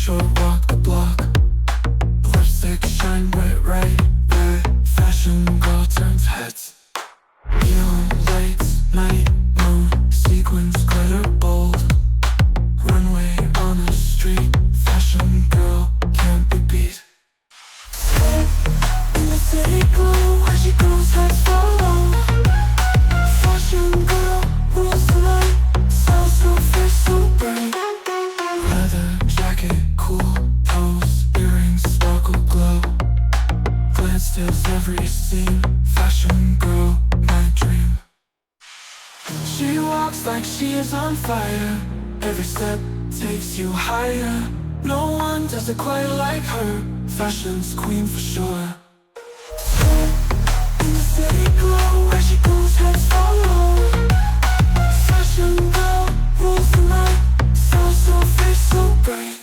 short, walk the block. Lipstick shine bright red, red. Fashion girl turns heads. Neon lights, night moon, sequins glitter bold. Runway on the street, fashion girl can't be beat. In the city glow, where she goes heads follow. Fashion girl rules the night, style so fierce, so bright. Leather jacket, cool pose, earrings sparkle glow. Glance steals every scene, fashion girl, my dream. She walks like she is on fire, every step takes you higher. No one does it quite like her, fashion's queen for sure. In the city glow, where she goes heads follow. Fashion girl rules the night, style so fierce, so bright.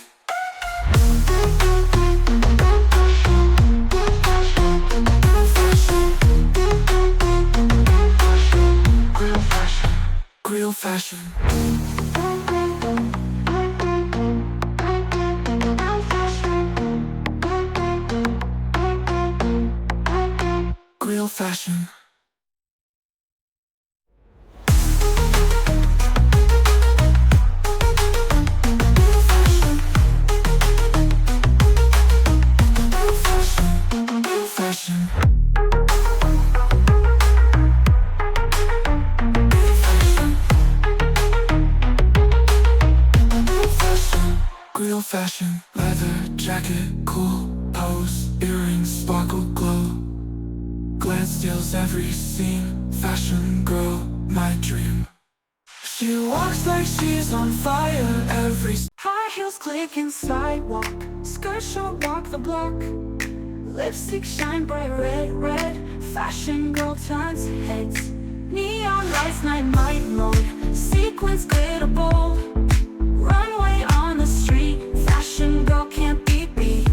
Real fashion. Real fashion. Real fashion. Leather jacket, cool pose, earrings sparkle glow. Glance steals every scene, fashion girl, my dream. She walks like she's on fire, every High heels clicking sidewalk, skirt short walk the block. Lipstick shine bright red, red. Fashion girl turns heads. Neon lights, night mode, sequins glitter bold. Runway on the street, fashion girl can't be beat.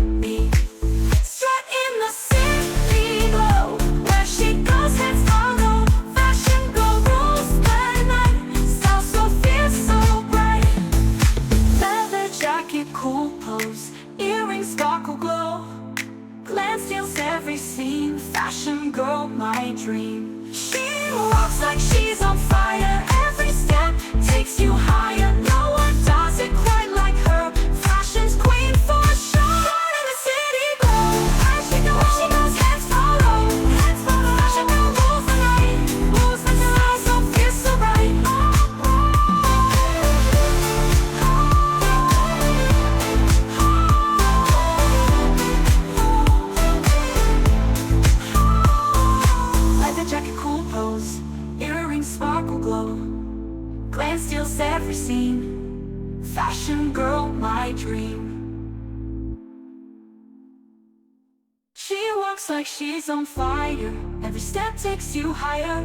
Strut in the city glow, where she goes heads follow. Fashion girl rules the night, style so fierce, so bright. Leather jacket, cool pose, earrings sparkle glow. Glance steals every scene, fashion girl, my dream. She walks like she's on fire, every step takes you higher. No one does it quite like her, fashion's queen for sure. Strut in the city glow, where she goes heads follow. Fashion girl rules the night, style so fierce, so bright. Leather jacket, cool pose, earrings sparkle glow. Glance steals every scene, fashion girl, my dream. She walks like she's on fire, every step takes you higher.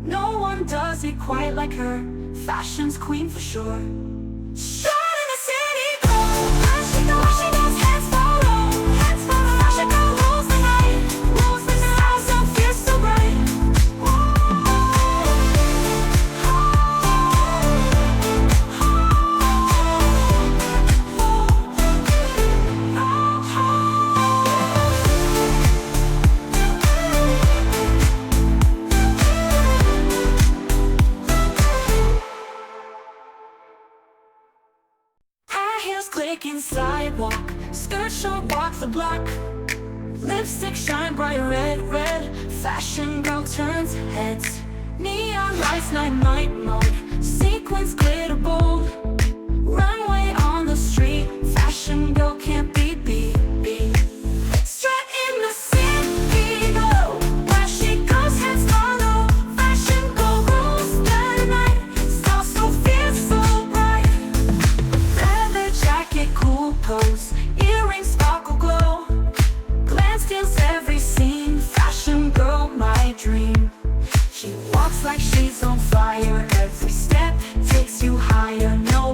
No one does it quite like her, fashion's queen for sure. Strut in the city glow, where she goes heads follow. Fashion girl rules the night, style so fierce, so bright. High heels clicking sidewalk, skirt short walk the block. Lipstick shine bright red, red. Fashion girl turns heads. Neon lights, night mode, sequins glitter bold. Runway on the street, fashion girl can't be beat. Strut in the city glow, where she goes heads follow. Fashion girl rules the night, style so fierce, so bright. Leather jacket, cool pose, earrings sparkle glow. Glance steals every scene, fashion girl, my dream. She walks like she's on fire, every step takes you higher. No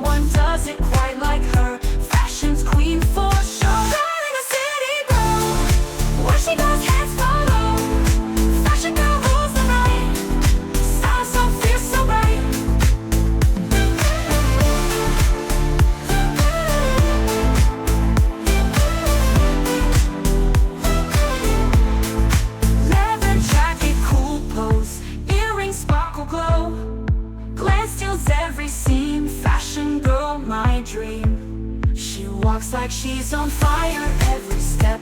walks like she's on fire. Every step